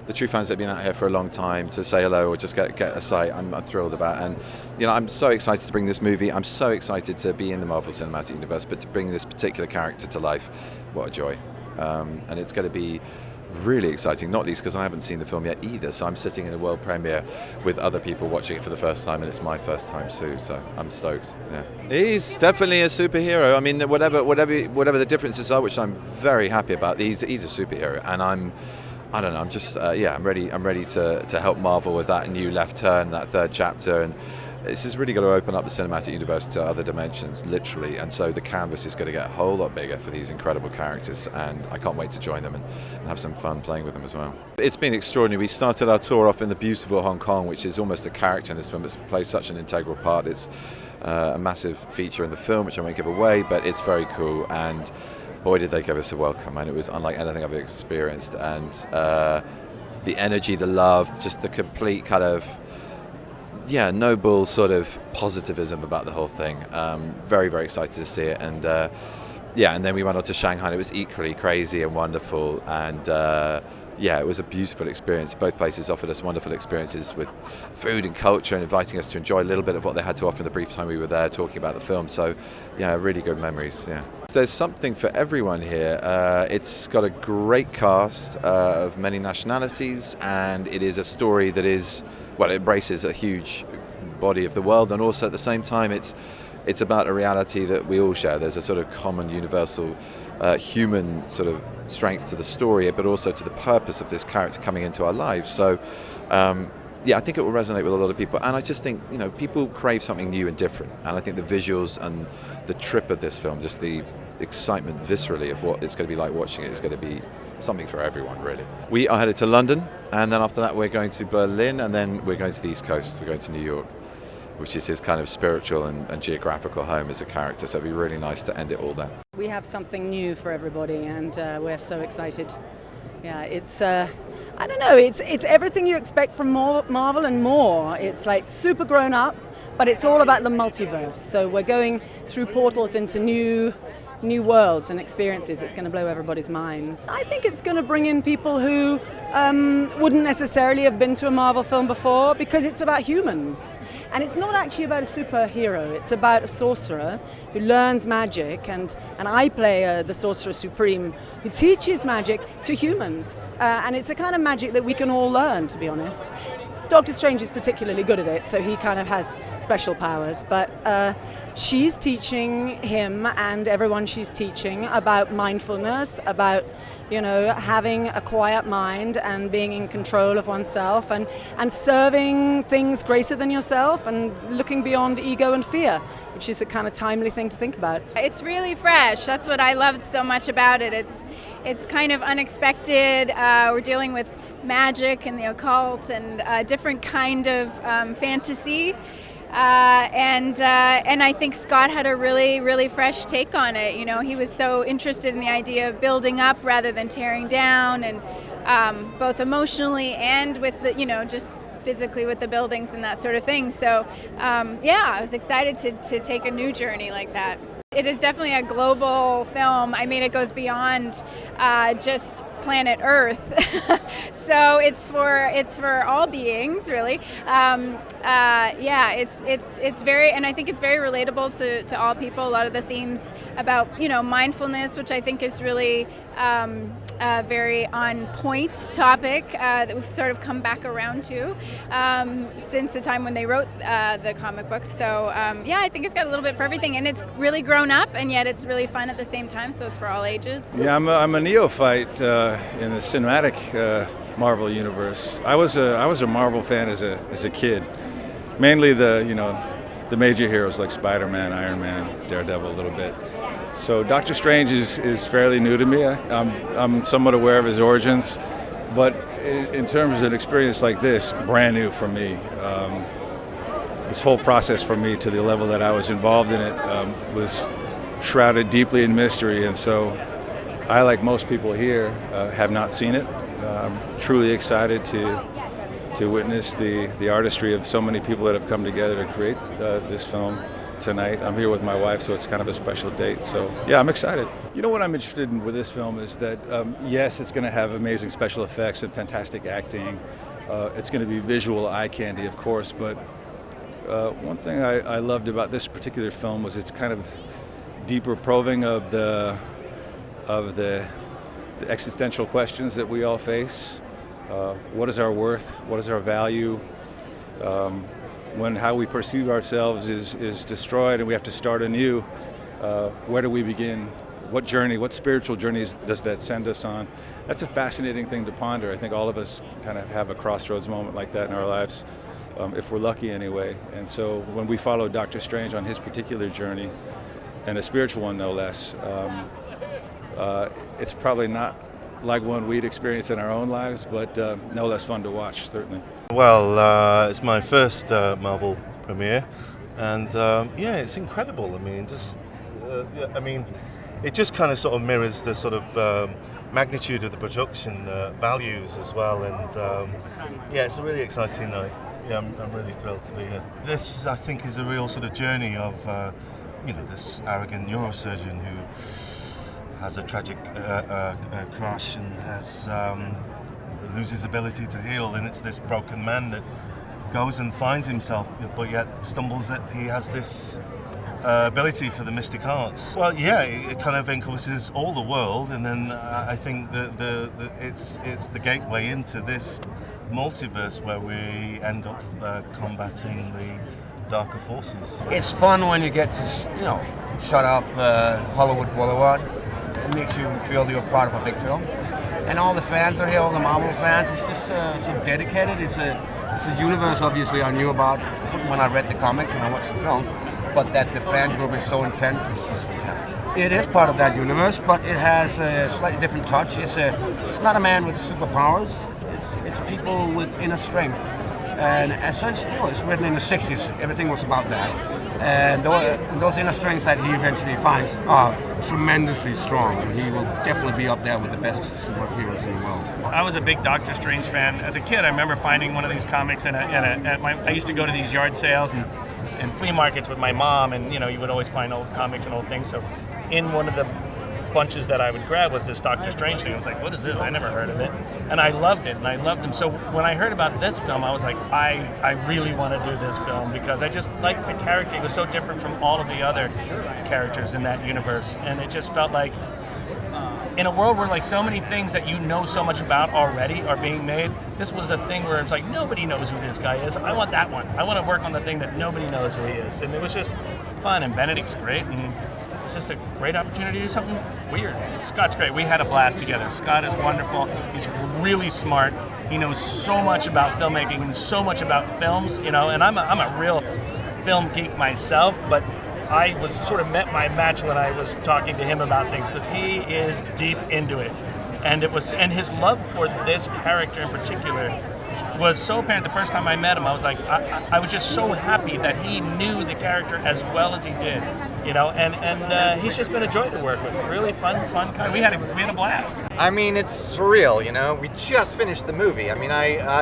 the true fans that have been out here for a long time to say hello or just get a sight, I'm thrilled about. And I'm so excited to bring this movie. I'm so excited to be in the Marvel Cinematic Universe, but to bring this particular character to life, what a joy. And it's going to be really exciting, not least because I haven't seen the film yet either, so I'm sitting in a world premiere with other people watching it for the first time, and it's my first time too, so I'm stoked. Yeah, he's definitely a superhero. I mean, whatever the differences are, which I'm very happy about, he's a superhero, and I'm ready to help Marvel with that new left turn, that third chapter, and this is really going to open up the cinematic universe to other dimensions, literally, and so the canvas is going to get a whole lot bigger for these incredible characters, and I can't wait to join them and have some fun playing with them as well. It's been extraordinary. We started our tour off in the beautiful Hong Kong, which is almost a character in this film. It plays such an integral part. It's a massive feature in the film, which I won't give away, but it's very cool, and boy did they give us a welcome, and it was unlike anything I've experienced, and the energy, the love, just the complete kind of noble sort of positivism about the whole thing. Very, very excited to see it, and and then we went on to Shanghai, and it was equally crazy and wonderful, and it was a beautiful experience. Both places offered us wonderful experiences with food and culture, and inviting us to enjoy a little bit of what they had to offer in the brief time we were there talking about the film. So really good memories. There's something for everyone here. It's got a great cast of many nationalities, and it is a story that is, it embraces a huge body of the world, and also at the same time it's about a reality that we all share. There's a sort of common universal human sort of strength to the story, but also to the purpose of this character coming into our lives. So I think it will resonate with a lot of people, and I just think people crave something new and different, and I think the visuals and the trip of this film, just the excitement viscerally of what it's going to be like watching it, is going to be something for everyone, really. We are headed to London, and then after that we're going to Berlin, and then we're going to the East Coast. We're going to New York, which is his kind of spiritual and geographical home as a character, so it'd be really nice to end it all there. We have something new for everybody, and we're so excited. It's it's everything you expect from Marvel and more. It's like super grown up, but it's all about the multiverse. So we're going through portals into new worlds and experiences. It's going to blow everybody's minds. I think it's going to bring in people who wouldn't necessarily have been to a Marvel film before, because it's about humans. And it's not actually about a superhero. It's about a sorcerer who learns magic, and I play the Sorcerer Supreme, who teaches magic to humans. And it's a kind of magic that we can all learn, to be honest. Doctor Strange is particularly good at it, so he kind of has special powers, but she's teaching him and everyone she's teaching about mindfulness, about having a quiet mind and being in control of oneself, and serving things greater than yourself, and looking beyond ego and fear, which is a kind of timely thing to think about. It's really fresh. That's what I loved so much about it. It's kind of unexpected. We're dealing with magic and the occult and a different kind of fantasy. And I think Scott had a really, really fresh take on it. He was so interested in the idea of building up rather than tearing down, and both emotionally and with the, just physically with the buildings and that sort of thing. So, I was excited to take a new journey like that. It is definitely a global film. I mean, it goes beyond just planet Earth. So it's for all beings, really. It's very, and I think it's very relatable to all people. A lot of the themes about mindfulness, which I think is really a very on point topic that we've sort of come back around to since the time when they wrote the comic books. So I think it's got a little bit for everything, and it's really grown up, and yet it's really fun at the same time. So it's for all ages. Yeah, I'm a neophyte in the cinematic Marvel universe. I was a Marvel fan as a kid, mainly the major heroes like Spider-Man, Iron Man, Daredevil a little bit. So Doctor Strange is fairly new to me. I'm somewhat aware of his origins, but in terms of an experience like this, brand new for me. This whole process for me, to the level that I was involved in it, was shrouded deeply in mystery, and so I, like most people here, have not seen it. I'm truly excited to witness the artistry of so many people that have come together to create this film. tonight. I'm here with my wife, so it's kind of a special date. So yeah, I'm excited. You know what I'm interested in with this film is that yes, it's going to have amazing special effects and fantastic acting. It's going to be visual eye candy, of course, but one thing I loved about this particular film was its kind of deeper probing of the existential questions that we all face. What is our worth? What is our value? When how we perceive ourselves is destroyed and we have to start anew, where do we begin? What journey, what spiritual journeys does that send us on? That's a fascinating thing to ponder. I think all of us kind of have a crossroads moment like that in our lives, if we're lucky anyway. And so when we follow Doctor Strange on his particular journey, and a spiritual one no less, it's probably not like one we'd experience in our own lives, but no less fun to watch, certainly. Well, it's my first Marvel premiere, and yeah, it's incredible. I mean, it just kind of sort of mirrors the sort of magnitude of the production values as well, and yeah, it's a really exciting night. Yeah, I'm really thrilled to be here. This, I think, is a real sort of journey of, this arrogant neurosurgeon who has a tragic crash and has loses ability to heal, and it's this broken man that goes and finds himself, but yet stumbles that he has this ability for the mystic arts. Well, yeah, it kind of encompasses all the world, and then I think that it's the gateway into this multiverse where we end up combating the darker forces. It's fun when you get to, shut up Hollywood Boulevard. It makes you feel you're part of a big film. And all the fans are here, all the Marvel fans. It's just so dedicated. It's a universe, obviously, I knew about when I read the comics and I watched the films. But that the fan group is so intense, it's just fantastic. It is part of that universe, but it has a slightly different touch. It's not a man with superpowers. It's people with inner strength. And as such, it's written in the 60s. Everything was about that. And those inner strengths that he eventually finds are tremendously strong. And he will definitely be up there with the best superheroes in the world. I was a big Doctor Strange fan. As a kid, I remember finding one of these comics I used to go to these yard sales and flea markets with my mom, and you would always find old comics and old things. So in one of the bunches that I would grab was this Doctor Strange thing. I was like, what is this? I never heard of it. And I loved it, and I loved him. So when I heard about this film, I was like, I really want to do this film because I just liked the character. He was so different from all of the other characters in that universe. And it just felt like, in a world where so many things that you know so much about already are being made, this was a thing where it's like, nobody knows who this guy is. I want that one. I want to work on the thing that nobody knows who he is. And it was just fun, and Benedict's great, and it's just a great opportunity to do something weird. Scott's great. We had a blast together. Scott is wonderful. He's really smart. He knows so much about filmmaking and so much about films, and I'm a real film geek myself, but I was sort of met my match when I was talking to him about things because he is deep into it, and his love for this character in particular was so apparent. The first time I met him, I was like, I was just so happy that he knew the character as well as he did, and he's just been a joy to work with. Really fun guy. We had a blast. I mean, it's surreal, We just finished the movie. I mean,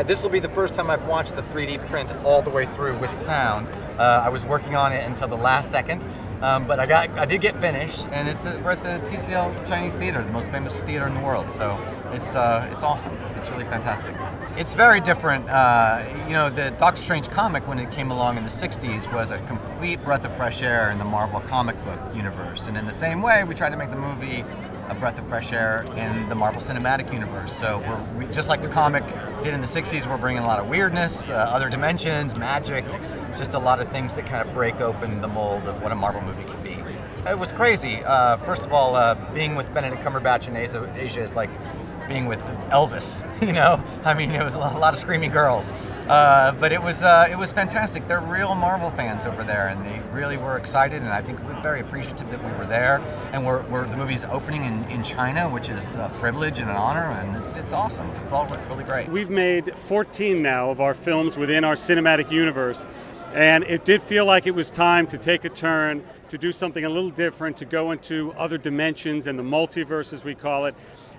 this will be the first time I've watched the 3D print all the way through with sound. I was working on it until the last second, but I did get finished, and we're at the TCL Chinese Theater, the most famous theater in the world. So it's awesome. It's really fantastic. It's very different. The Doctor Strange comic, when it came along in the 60s, was a complete breath of fresh air in the Marvel comic book universe. And in the same way, we tried to make the movie a breath of fresh air in the Marvel Cinematic Universe. So we just like the comic did in the 60s, we're bringing a lot of weirdness, other dimensions, magic, just a lot of things that kind of break open the mold of what a Marvel movie can be. It was crazy. First of all, being with Benedict Cumberbatch in Asia is like being with Elvis, I mean, it was a lot of screaming girls, but it was fantastic. They're real Marvel fans over there, and they really were excited, and I think we're very appreciative that we were there, and the movie's opening in China, which is a privilege and an honor, and it's awesome. It's all really great. We've made 14 now of our films within our cinematic universe, and it did feel like it was time to take a turn, to do something a little different, to go into other dimensions and the multiverse, as we call it.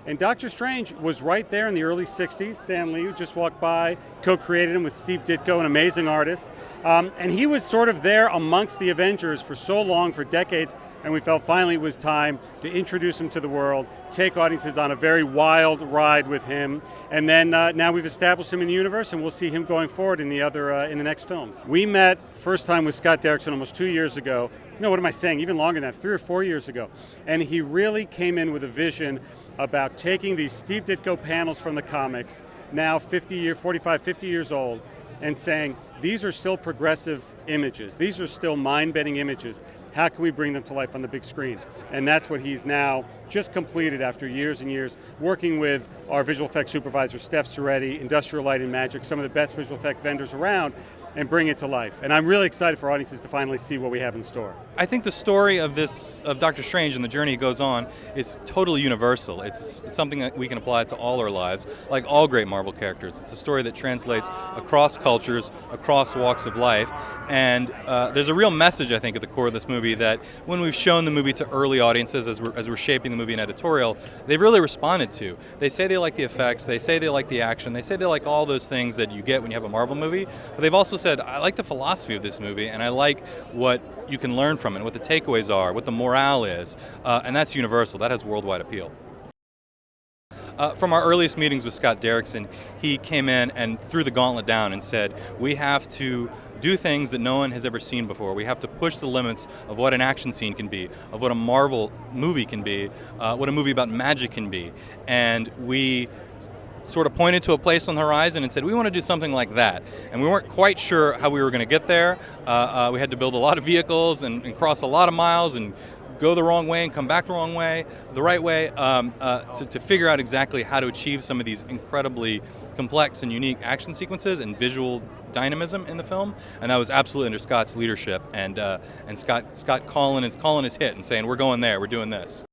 And Doctor Strange was right there in the early 60s. Stan Lee, who just walked by, co-created him with Steve Ditko, an amazing artist. And he was sort of there amongst the Avengers for so long, for decades, and we felt finally it was time to introduce him to the world, take audiences on a very wild ride with him, and then now we've established him in the universe, and we'll see him going forward in the next films. We met first time with Scott Derrickson almost 2 years ago. No, what am I saying? Even longer than that, 3 or 4 years ago. And he really came in with a vision about taking these Steve Ditko panels from the comics, now 45, 50 years old, and saying, these are still progressive images. These are still mind-bending images. How can we bring them to life on the big screen? And that's what he's now just completed after years and years, working with our visual effects supervisor, Steph Soretti, Industrial Light and Magic, some of the best visual effect vendors around, and bring it to life. And I'm really excited for audiences to finally see what we have in store. I think the story of Doctor Strange and the journey it goes on is totally universal. It's something that we can apply to all our lives, like all great Marvel characters. It's a story that translates across cultures, across walks of life, and there's a real message, I think, at the core of this movie that when we've shown the movie to early audiences as we're shaping the movie in editorial, they've really responded to. They say they like the effects, they say they like the action, they say they like all those things that you get when you have a Marvel movie, but they've also said, I like the philosophy of this movie, and I like what you can learn from it, what the takeaways are, what the morale is, and that's universal. That has worldwide appeal. From our earliest meetings with Scott Derrickson, he came in and threw the gauntlet down and said, we have to do things that no one has ever seen before. We have to push the limits of what an action scene can be, of what a Marvel movie can be, what a movie about magic can be. And we sort of pointed to a place on the horizon and said, we want to do something like that. And we weren't quite sure how we were going to get there. We had to build a lot of vehicles and cross a lot of miles and go the wrong way and come back the right way, to figure out exactly how to achieve some of these incredibly complex and unique action sequences and visual dynamism in the film. And that was absolutely under Scott's leadership, and Scott calling his hit and saying, we're going there, we're doing this.